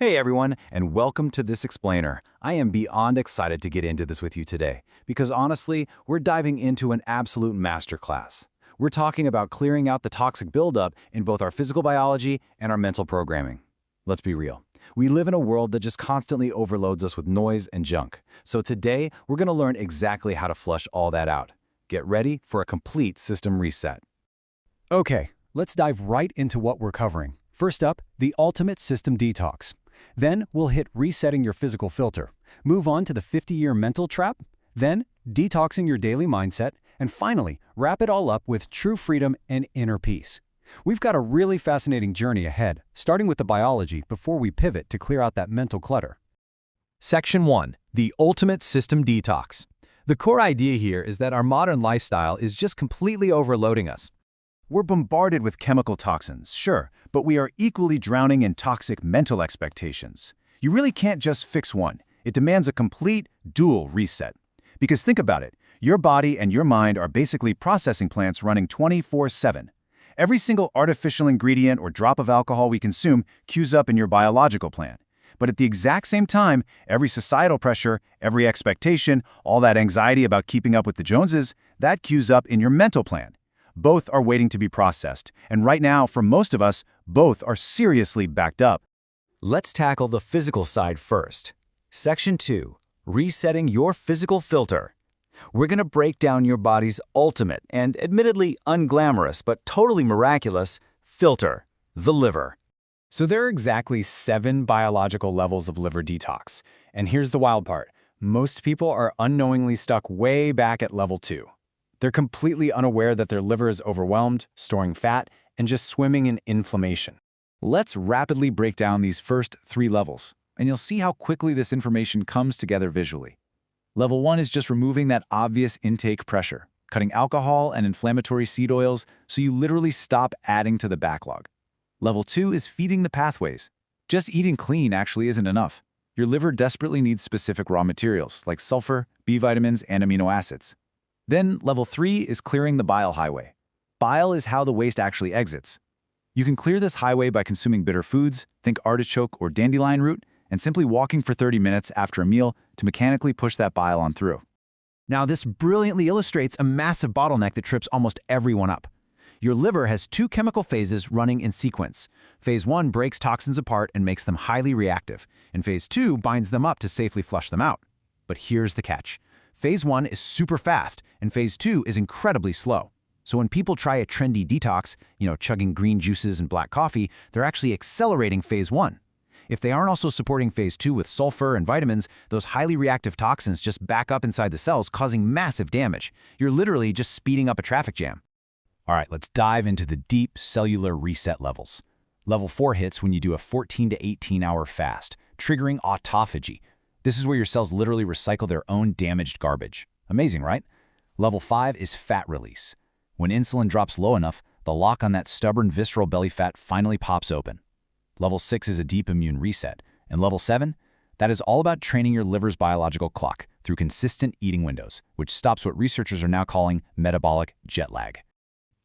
Hey everyone, and welcome to This Explainer. I am beyond excited to get into this with you today, because honestly, we're diving into an absolute masterclass. We're talking about clearing out the toxic buildup in both our physical biology and our mental programming. Let's be real. We live in a world that just constantly overloads us with noise and junk. So today, we're going to learn exactly how to flush all that out. Get ready for a complete system reset. Okay, let's dive right into what we're covering. First up, the ultimate system detox. Then we'll hit resetting your physical filter, move on to the 50-year mental trap, then detoxing your daily mindset, and finally, wrap it all up with true freedom and inner peace. We've got a really fascinating journey ahead, starting with the biology before we pivot to clear out that mental clutter. Section 1. The Ultimate System Detox. The core idea here is that our modern lifestyle is just completely overloading us. We're bombarded with chemical toxins, sure, but we are equally drowning in toxic mental expectations. You really can't just fix one. It demands a complete, dual reset. Because think about it, your body and your mind are basically processing plants running 24/7. Every single artificial ingredient or drop of alcohol we consume queues up in your biological plant. But at the exact same time, every societal pressure, every expectation, all that anxiety about keeping up with the Joneses, that queues up in your mental plant. Both are waiting to be processed, and right now, for most of us, both are seriously backed up. Let's tackle the physical side first. Section 2. Resetting your physical filter. We're going to break down your body's ultimate and admittedly unglamorous but totally miraculous filter, the liver. So there are exactly 7 biological levels of liver detox. And here's the wild part. Most people are unknowingly stuck way back at level 2. They're completely unaware that their liver is overwhelmed, storing fat, and just swimming in inflammation. Let's rapidly break down these first 3 levels, and you'll see how quickly this information comes together visually. Level 1 is just removing that obvious intake pressure, cutting alcohol and inflammatory seed oils so you literally stop adding to the backlog. Level 2 is feeding the pathways. Just eating clean actually isn't enough. Your liver desperately needs specific raw materials like sulfur, B vitamins, and amino acids. Then, level 3 is clearing the bile highway. Bile is how the waste actually exits. You can clear this highway by consuming bitter foods, think artichoke or dandelion root, and simply walking for 30 minutes after a meal to mechanically push that bile on through. Now, this brilliantly illustrates a massive bottleneck that trips almost everyone up. Your liver has 2 chemical phases running in sequence. Phase 1 breaks toxins apart and makes them highly reactive, and Phase 2 binds them up to safely flush them out. But here's the catch. Phase 1 is super fast, and Phase 2 is incredibly slow. So when people try a trendy detox, chugging green juices and black coffee, they're actually accelerating Phase 1. If they aren't also supporting Phase 2 with sulfur and vitamins, those highly reactive toxins just back up inside the cells, causing massive damage. You're literally just speeding up a traffic jam. All right, let's dive into the deep cellular reset levels. Level 4 hits when you do a 14 to 18-hour fast, triggering autophagy. This is where your cells literally recycle their own damaged garbage. Amazing, right? Level 5 is fat release. When insulin drops low enough, the lock on that stubborn visceral belly fat finally pops open. Level 6 is a deep immune reset. And level 7? That is all about training your liver's biological clock through consistent eating windows, which stops what researchers are now calling metabolic jet lag.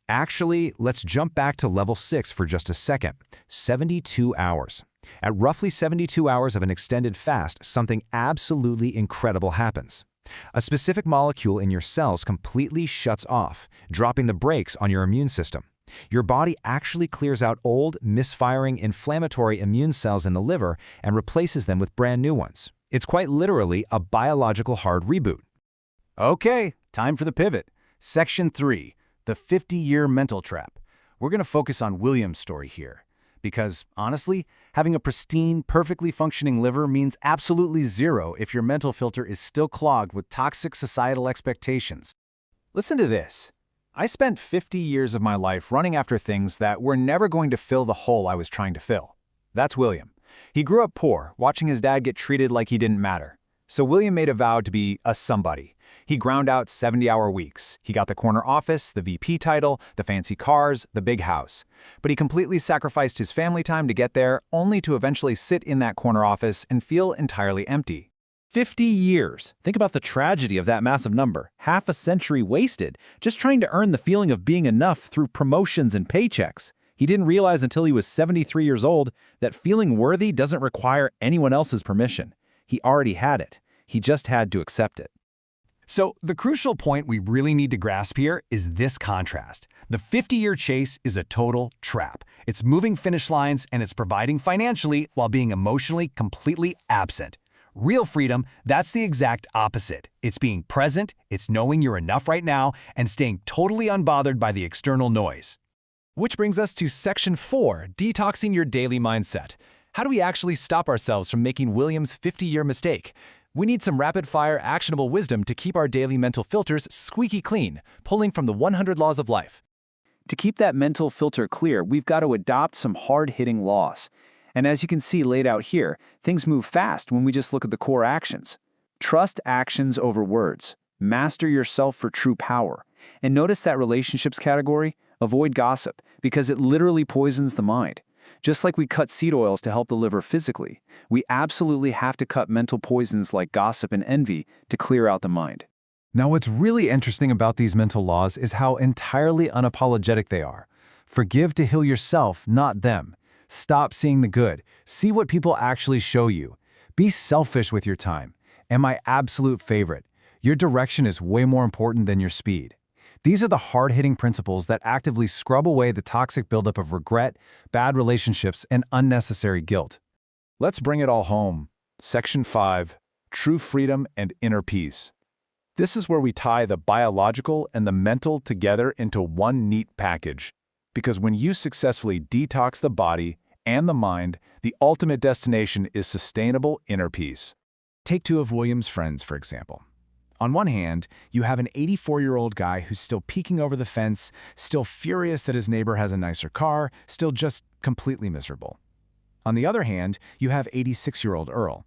Actually, let's jump back to level 6 for just a second. 72 hours. At roughly 72 hours of an extended fast, something absolutely incredible happens. A specific molecule in your cells completely shuts off, dropping the brakes on your immune system. Your body actually clears out old, misfiring, inflammatory immune cells in the liver and replaces them with brand new ones. It's quite literally a biological hard reboot. Okay, time for the pivot. Section 3, the 50-year mental trap. We're going to focus on William's story here. Because, honestly, having a pristine, perfectly functioning liver means absolutely zero if your mental filter is still clogged with toxic societal expectations. Listen to this. I spent 50 years of my life running after things that were never going to fill the hole I was trying to fill. That's William. He grew up poor, watching his dad get treated like he didn't matter. So William made a vow to be a somebody. He ground out 70-hour weeks. He got the corner office, the VP title, the fancy cars, the big house. But he completely sacrificed his family time to get there, only to eventually sit in that corner office and feel entirely empty. 50 years. Think about the tragedy of that massive number. Half a century wasted, just trying to earn the feeling of being enough through promotions and paychecks. He didn't realize until he was 73 years old that feeling worthy doesn't require anyone else's permission. He already had it. He just had to accept it. So the crucial point we really need to grasp here is this contrast. The 50-year chase is a total trap. It's moving finish lines and it's providing financially while being emotionally completely absent. Real freedom, that's the exact opposite. It's being present, it's knowing you're enough right now, and staying totally unbothered by the external noise. Which brings us to Section 4, Detoxing Your Daily Mindset. How do we actually stop ourselves from making William's 50-year mistake? We need some rapid-fire, actionable wisdom to keep our daily mental filters squeaky clean, pulling from the 100 laws of life. To keep that mental filter clear, we've got to adopt some hard-hitting laws. And as you can see laid out here, things move fast when we just look at the core actions. Trust actions over words. Master yourself for true power. And notice that relationships category? Avoid gossip, because it literally poisons the mind. Just like we cut seed oils to help the liver physically, we absolutely have to cut mental poisons like gossip and envy to clear out the mind. Now, what's really interesting about these mental laws is how entirely unapologetic they are. Forgive to heal yourself, not them. Stop seeing the good. See what people actually show you. Be selfish with your time. And my absolute favorite, your direction is way more important than your speed. These are the hard-hitting principles that actively scrub away the toxic buildup of regret, bad relationships, and unnecessary guilt. Let's bring it all home. Section 5, True Freedom and Inner Peace. This is where we tie the biological and the mental together into one neat package. Because when you successfully detox the body and the mind, the ultimate destination is sustainable inner peace. Take two of William's friends, for example. On one hand, you have an 84-year-old guy who's still peeking over the fence, still furious that his neighbor has a nicer car, still just completely miserable. On the other hand, you have 86-year-old Earl.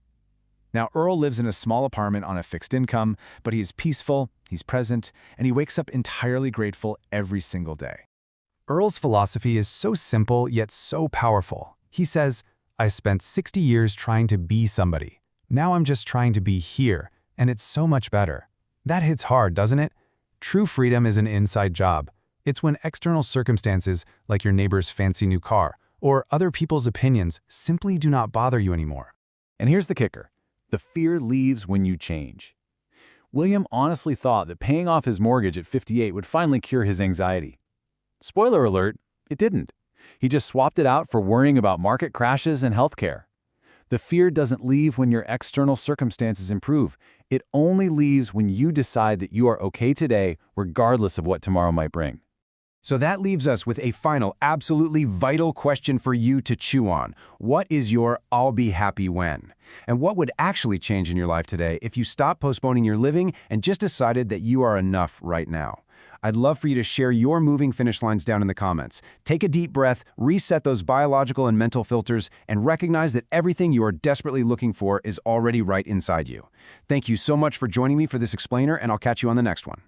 Now, Earl lives in a small apartment on a fixed income, but he is peaceful, he's present, and he wakes up entirely grateful every single day. Earl's philosophy is so simple yet so powerful. He says, "I spent 60 years trying to be somebody. Now I'm just trying to be here, and it's so much better." That hits hard, doesn't it? True freedom is an inside job. It's when external circumstances, like your neighbor's fancy new car, or other people's opinions, simply do not bother you anymore. And here's the kicker. The fear leaves when you change. William honestly thought that paying off his mortgage at 58 would finally cure his anxiety. Spoiler alert, it didn't. He just swapped it out for worrying about market crashes and healthcare. The fear doesn't leave when your external circumstances improve. It only leaves when you decide that you are okay today, regardless of what tomorrow might bring. So that leaves us with a final, absolutely vital question for you to chew on. What is your "I'll be happy when"? And what would actually change in your life today if you stopped postponing your living and just decided that you are enough right now? I'd love for you to share your moving finish lines down in the comments. Take a deep breath, reset those biological and mental filters, and recognize that everything you are desperately looking for is already right inside you. Thank you so much for joining me for this explainer, and I'll catch you on the next one.